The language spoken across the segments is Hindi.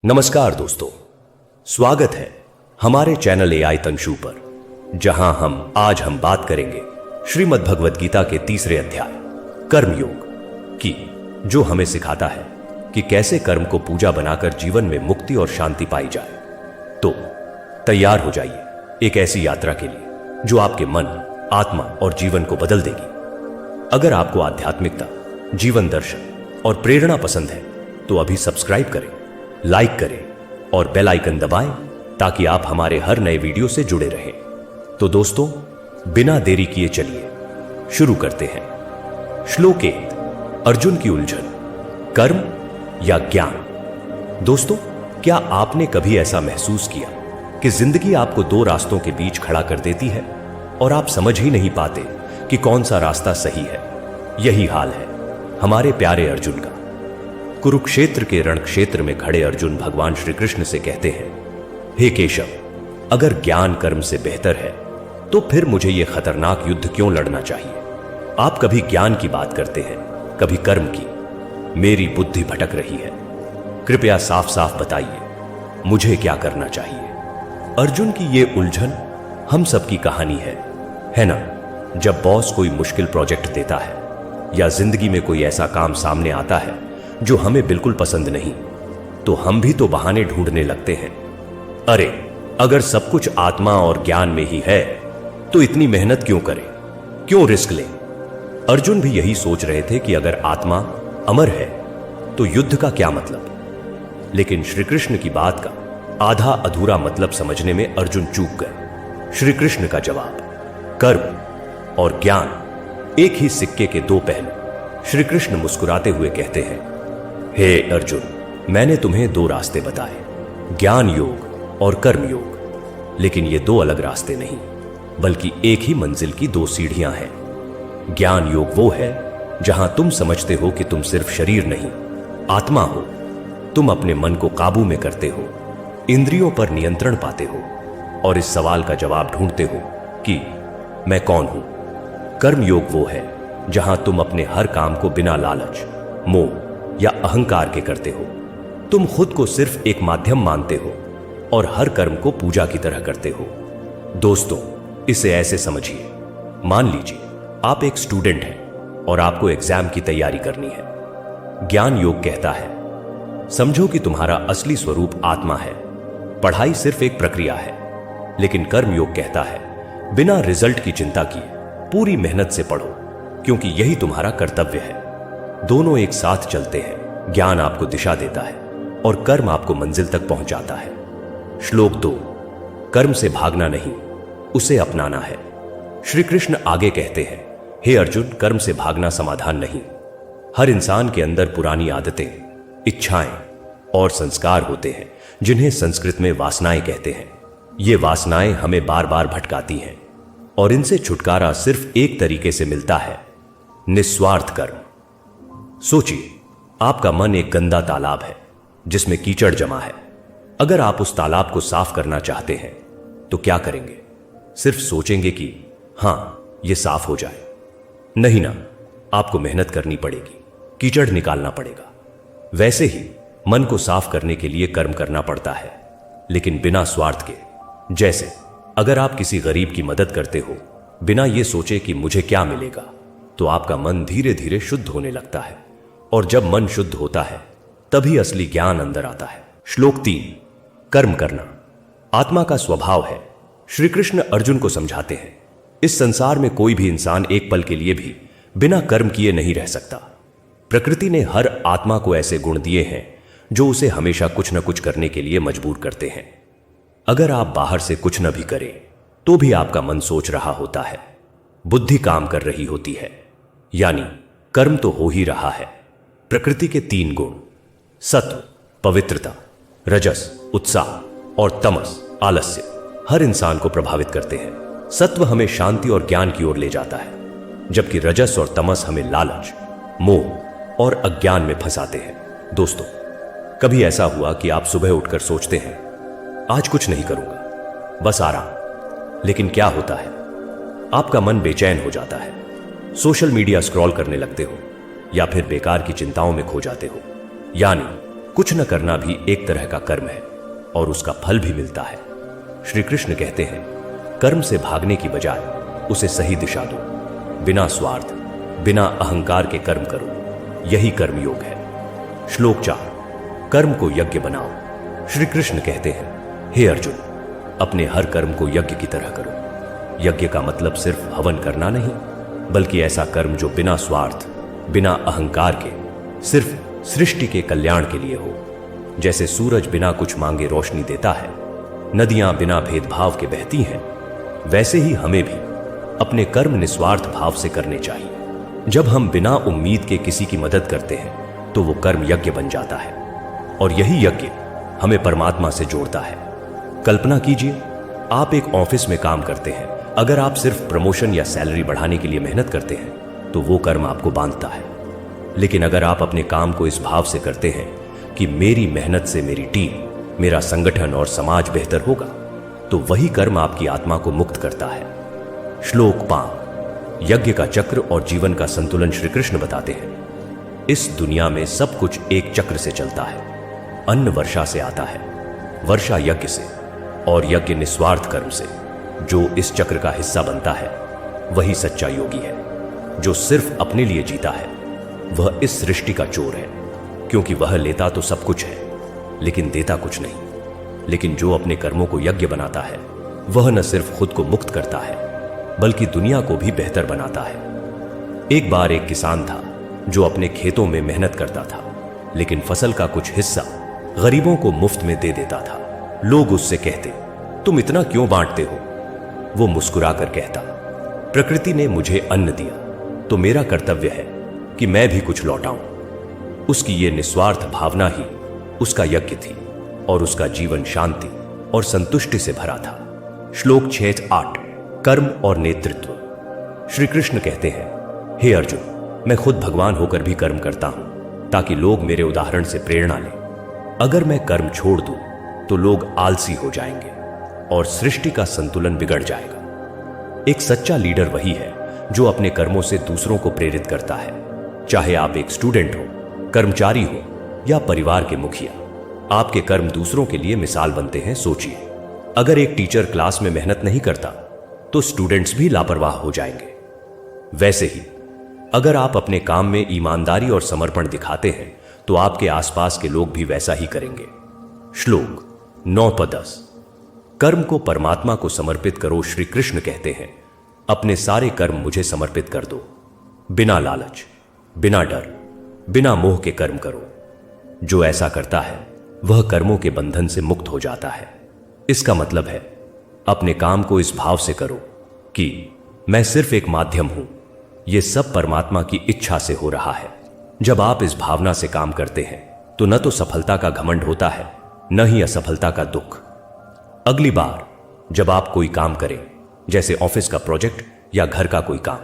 नमस्कार दोस्तों, स्वागत है हमारे चैनल एआई तंशु पर, जहां आज हम बात करेंगे श्रीमद् भगवद गीता के तीसरे अध्याय कर्मयोग की, जो हमें सिखाता है कि कैसे कर्म को पूजा बनाकर जीवन में मुक्ति और शांति पाई जाए। तो तैयार हो जाइए एक ऐसी यात्रा के लिए जो आपके मन, आत्मा और जीवन को बदल देगी। अगर आपको आध्यात्मिकता, जीवन दर्शन और प्रेरणा पसंद है तो अभी सब्सक्राइब करें, लाइक करें और बेल आइकन दबाएं ताकि आप हमारे हर नए वीडियो से जुड़े रहें। तो दोस्तों, बिना देरी किए चलिए शुरू करते हैं। श्लोक 1, अर्जुन की उलझन, कर्म या ज्ञान। दोस्तों, क्या आपने कभी ऐसा महसूस किया कि जिंदगी आपको दो रास्तों के बीच खड़ा कर देती है और आप समझ ही नहीं पाते कि कौन सा रास्ता सही है? यही हाल है हमारे प्यारे अर्जुन का। कुरुक्षेत्र के रण क्षेत्र में खड़े अर्जुन भगवान श्री कृष्ण से कहते हैं, हे केशव, अगर ज्ञान कर्म से बेहतर है तो फिर मुझे यह खतरनाक युद्ध क्यों लड़ना चाहिए? आप कभी ज्ञान की बात करते हैं, कभी कर्म की। मेरी बुद्धि भटक रही है, कृपया साफ साफ बताइए मुझे क्या करना चाहिए? अर्जुन की यह उलझन हम सबकी कहानी है ना? जब बॉस कोई मुश्किल प्रोजेक्ट देता है या जिंदगी में कोई ऐसा काम सामने आता है जो हमें बिल्कुल पसंद नहीं, तो हम भी तो बहाने ढूंढने लगते हैं। अरे, अगर सब कुछ आत्मा और ज्ञान में ही है तो इतनी मेहनत क्यों करें, क्यों रिस्क लें? अर्जुन भी यही सोच रहे थे कि अगर आत्मा अमर है तो युद्ध का क्या मतलब। लेकिन श्री कृष्ण की बात का आधा अधूरा मतलब समझने में अर्जुन चूक गए। श्री कृष्ण का जवाब, कर्म और ज्ञान एक ही सिक्के के दो पहलू। श्री कृष्ण मुस्कुराते हुए कहते हैं, हे अर्जुन, मैंने तुम्हें दो रास्ते बताए, ज्ञान योग और कर्म योग। लेकिन ये दो अलग रास्ते नहीं, बल्कि एक ही मंजिल की दो सीढ़ियां हैं। ज्ञान योग वो है जहां तुम समझते हो कि तुम सिर्फ शरीर नहीं, आत्मा हो। तुम अपने मन को काबू में करते हो, इंद्रियों पर नियंत्रण पाते हो और इस सवाल का जवाब ढूंढते हो कि मैं कौन हूं। कर्म योग वो है जहां तुम अपने हर काम को बिना लालच, मोह या अहंकार के करते हो। तुम खुद को सिर्फ एक माध्यम मानते हो और हर कर्म को पूजा की तरह करते हो। दोस्तों, इसे ऐसे समझिए, मान लीजिए आप एक स्टूडेंट हैं और आपको एग्जाम की तैयारी करनी है। ज्ञान योग कहता है, समझो कि तुम्हारा असली स्वरूप आत्मा है, पढ़ाई सिर्फ एक प्रक्रिया है। लेकिन कर्म योग कहता है, बिना रिजल्ट की चिंता किए पूरी मेहनत से पढ़ो, क्योंकि यही तुम्हारा कर्तव्य है। दोनों एक साथ चलते हैं। ज्ञान आपको दिशा देता है और कर्म आपको मंजिल तक पहुंचाता है। श्लोक 2, कर्म से भागना नहीं, उसे अपनाना है। श्री कृष्ण आगे कहते हैं, हे अर्जुन, कर्म से भागना समाधान नहीं। हर इंसान के अंदर पुरानी आदतें, इच्छाएं और संस्कार होते हैं जिन्हें संस्कृत में वासनाएं कहते हैं। ये वासनाएं हमें बार बार भटकाती हैं और इनसे छुटकारा सिर्फ एक तरीके से मिलता है, निस्वार्थ कर्म। सोचिए, आपका मन एक गंदा तालाब है जिसमें कीचड़ जमा है। अगर आप उस तालाब को साफ करना चाहते हैं तो क्या करेंगे? सिर्फ सोचेंगे कि हां, यह साफ हो जाए? नहीं ना, आपको मेहनत करनी पड़ेगी, कीचड़ निकालना पड़ेगा। वैसे ही मन को साफ करने के लिए कर्म करना पड़ता है, लेकिन बिना स्वार्थ के। जैसे अगर आप किसी गरीब की मदद करते हो बिना यह सोचे कि मुझे क्या मिलेगा, तो आपका मन धीरे धीरे शुद्ध होने लगता है और जब मन शुद्ध होता है तभी असली ज्ञान अंदर आता है। श्लोक 3, कर्म करना आत्मा का स्वभाव है। श्री कृष्ण अर्जुन को समझाते हैं, इस संसार में कोई भी इंसान एक पल के लिए भी बिना कर्म किए नहीं रह सकता। प्रकृति ने हर आत्मा को ऐसे गुण दिए हैं जो उसे हमेशा कुछ न कुछ करने के लिए मजबूर करते हैं। अगर आप बाहर से कुछ न भी करें तो भी आपका मन सोच रहा होता है, बुद्धि काम कर रही होती है, यानी कर्म तो हो ही रहा है। प्रकृति के 3 गुण, सत्व पवित्रता, रजस उत्साह और तमस आलस्य, हर इंसान को प्रभावित करते हैं। सत्व हमें शांति और ज्ञान की ओर ले जाता है, जबकि रजस और तमस हमें लालच, मोह और अज्ञान में फंसाते हैं। दोस्तों, कभी ऐसा हुआ कि आप सुबह उठकर सोचते हैं, आज कुछ नहीं करूंगा, बस आराम। लेकिन क्या होता है? आपका मन बेचैन हो जाता है, सोशल मीडिया स्क्रॉल करने लगते हो या फिर बेकार की चिंताओं में खो जाते हो। यानी कुछ न करना भी एक तरह का कर्म है और उसका फल भी मिलता है। श्री कृष्ण कहते हैं, कर्म से भागने की बजाय उसे सही दिशा दो। बिना स्वार्थ, बिना अहंकार के कर्म करो, यही कर्मयोग है। श्लोक 4, कर्म को यज्ञ बनाओ। श्री कृष्ण कहते हैं, हे अर्जुन, अपने हर कर्म को यज्ञ की तरह करो। यज्ञ का मतलब सिर्फ हवन करना नहीं, बल्कि ऐसा कर्म जो बिना स्वार्थ, बिना अहंकार के, सिर्फ सृष्टि के कल्याण के लिए हो। जैसे सूरज बिना कुछ मांगे रोशनी देता है, नदियां बिना भेदभाव के बहती हैं, वैसे ही हमें भी अपने कर्म निस्वार्थ भाव से करने चाहिए। जब हम बिना उम्मीद के किसी की मदद करते हैं तो वो कर्म यज्ञ बन जाता है और यही यज्ञ हमें परमात्मा से जोड़ता है। कल्पना कीजिए, आप एक ऑफिस में काम करते हैं। अगर आप सिर्फ प्रमोशन या सैलरी बढ़ाने के लिए मेहनत करते हैं तो वो कर्म आपको बांधता है। लेकिन अगर आप अपने काम को इस भाव से करते हैं कि मेरी मेहनत से मेरी टीम, मेरा संगठन और समाज बेहतर होगा, तो वही कर्म आपकी आत्मा को मुक्त करता है। श्लोक 5, यज्ञ का चक्र और जीवन का संतुलन श्री कृष्ण बताते हैं। इस दुनिया में सब कुछ एक चक्र से चलता है। अन्न वर्षा से आता है, वर्षा यज्ञ से, और यज्ञ निस्वार्थ कर्म से। जो इस चक्र का हिस्सा बनता है वही सच्चा योगी है। जो सिर्फ अपने लिए जीता है वह इस सृष्टि का चोर है, क्योंकि वह लेता तो सब कुछ है लेकिन देता कुछ नहीं। लेकिन जो अपने कर्मों को यज्ञ बनाता है वह न सिर्फ खुद को मुक्त करता है बल्कि दुनिया को भी बेहतर बनाता है। एक बार एक किसान था जो अपने खेतों में मेहनत करता था, लेकिन फसल का कुछ हिस्सा गरीबों को मुफ्त में दे देता था। लोग उससे कहते, तुम इतना क्यों बांटते हो? वो मुस्कुराकर कहता, प्रकृति ने मुझे अन्न दिया तो मेरा कर्तव्य है कि मैं भी कुछ लौटाऊं। उसकी ये निस्वार्थ भावना ही उसका यज्ञ थी और उसका जीवन शांति और संतुष्टि से भरा था। श्लोक 6-8, कर्म और नेतृत्व। श्री कृष्ण कहते हैं, हे अर्जुन, मैं खुद भगवान होकर भी कर्म करता हूं ताकि लोग मेरे उदाहरण से प्रेरणा लें। अगर मैं कर्म छोड़ दूं तो लोग आलसी हो जाएंगे और सृष्टि का संतुलन बिगड़ जाएगा। एक सच्चा लीडर वही है जो अपने कर्मों से दूसरों को प्रेरित करता है। चाहे आप एक स्टूडेंट हो, कर्मचारी हो या परिवार के मुखिया, आपके कर्म दूसरों के लिए मिसाल बनते हैं। सोचिए, अगर एक टीचर क्लास में मेहनत नहीं करता तो स्टूडेंट्स भी लापरवाह हो जाएंगे। वैसे ही अगर आप अपने काम में ईमानदारी और समर्पण दिखाते हैं तो आपके आसपास के लोग भी वैसा ही करेंगे। श्लोक 9-10, कर्म को परमात्मा को समर्पित करो। श्री कृष्ण कहते हैं, अपने सारे कर्म मुझे समर्पित कर दो। बिना लालच, बिना डर, बिना मोह के कर्म करो। जो ऐसा करता है वह कर्मों के बंधन से मुक्त हो जाता है। इसका मतलब है, अपने काम को इस भाव से करो कि मैं सिर्फ एक माध्यम हूं, यह सब परमात्मा की इच्छा से हो रहा है। जब आप इस भावना से काम करते हैं तो न तो सफलता का घमंड होता है, न ही असफलता का दुख। अगली बार जब आप कोई काम करें, जैसे ऑफिस का प्रोजेक्ट या घर का कोई काम,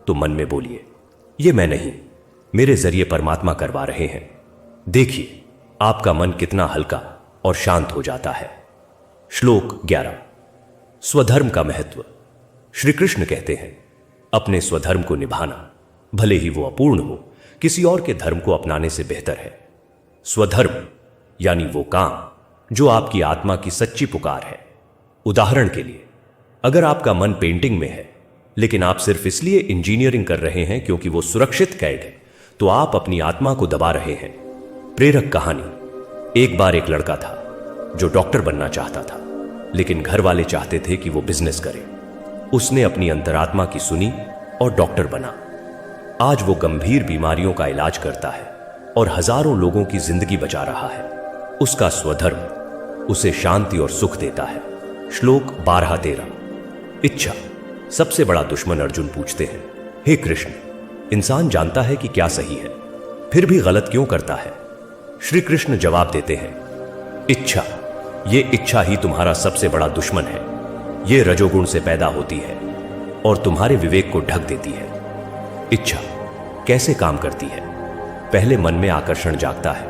तो मन में बोलिए, ये मैं नहीं, मेरे जरिए परमात्मा करवा रहे हैं। देखिए आपका मन कितना हल्का और शांत हो जाता है। श्लोक 11, स्वधर्म का महत्व। श्री कृष्ण कहते हैं, अपने स्वधर्म को निभाना, भले ही वो अपूर्ण हो, किसी और के धर्म को अपनाने से बेहतर है। स्वधर्म यानी वो काम जो आपकी आत्मा की सच्ची पुकार है। उदाहरण के लिए, अगर आपका मन पेंटिंग में है लेकिन आप सिर्फ इसलिए इंजीनियरिंग कर रहे हैं क्योंकि वो सुरक्षित कैद है, तो आप अपनी आत्मा को दबा रहे हैं। प्रेरक कहानी। एक बार एक लड़का था जो डॉक्टर बनना चाहता था, लेकिन घर वाले चाहते थे कि वो बिजनेस करे। उसने अपनी अंतरात्मा की सुनी और डॉक्टर बना। आज वो गंभीर बीमारियों का इलाज करता है और हजारों लोगों की जिंदगी बचा रहा है। उसका स्वधर्म उसे शांति और सुख देता है। श्लोक 12-13, इच्छा। सबसे बड़ा दुश्मन। अर्जुन पूछते हैं, हे कृष्ण, इंसान जानता है कि क्या सही है, फिर भी गलत क्यों करता है? श्री कृष्ण जवाब देते हैं, इच्छा, ये इच्छा ही तुम्हारा सबसे बड़ा दुश्मन है। ये रजोगुण से पैदा होती है और तुम्हारे विवेक को ढक देती है। इच्छा कैसे काम करती है? पहले मन में आकर्षण जागता है,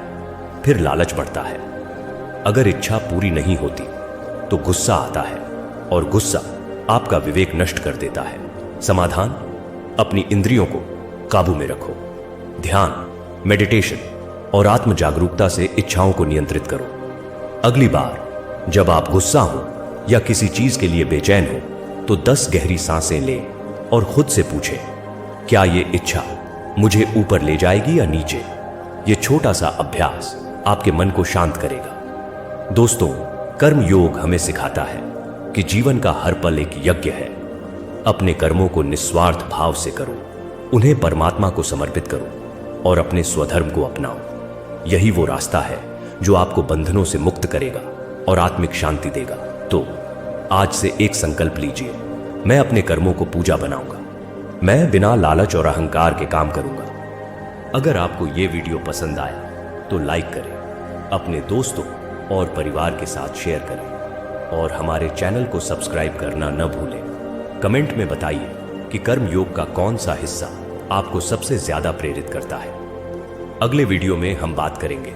फिर लालच बढ़ता है। अगर इच्छा पूरी नहीं होती तो गुस्सा आता है और गुस्सा आपका विवेक नष्ट कर देता है। समाधान, अपनी इंद्रियों को काबू में रखो। ध्यान, मेडिटेशन और आत्म जागरूकता से इच्छाओं को नियंत्रित करो। अगली बार जब आप गुस्सा हो या किसी चीज के लिए बेचैन हो तो 10 गहरी सांसें लें और खुद से पूछें, क्या ये इच्छा मुझे ऊपर ले जाएगी या नीचे? ये छोटा सा अभ्यास आपके मन को शांत करेगा। दोस्तों, कर्म योग हमें सिखाता है कि जीवन का हर पल एक यज्ञ है। अपने कर्मों को निस्वार्थ भाव से करो, उन्हें परमात्मा को समर्पित करो और अपने स्वधर्म को अपनाओ। यही वो रास्ता है जो आपको बंधनों से मुक्त करेगा और आत्मिक शांति देगा। तो आज से एक संकल्प लीजिए, मैं अपने कर्मों को पूजा बनाऊंगा। मैं बिना लालच और अहंकार के काम करूंगा। अगर आपको ये वीडियो पसंद आया तो लाइक करें, अपने दोस्तों और परिवार के साथ शेयर करें और हमारे चैनल को सब्सक्राइब करना न भूलें। कमेंट में बताइए कि कर्म योग का कौन सा हिस्सा आपको सबसे ज्यादा प्रेरित करता है। अगले वीडियो में हम बात करेंगे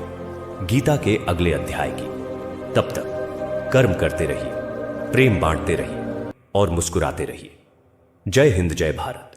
गीता के अगले अध्याय की। तब तक कर्म करते रहिए, प्रेम बांटते रहिए और मुस्कुराते रहिए। जय हिंद, जय भारत।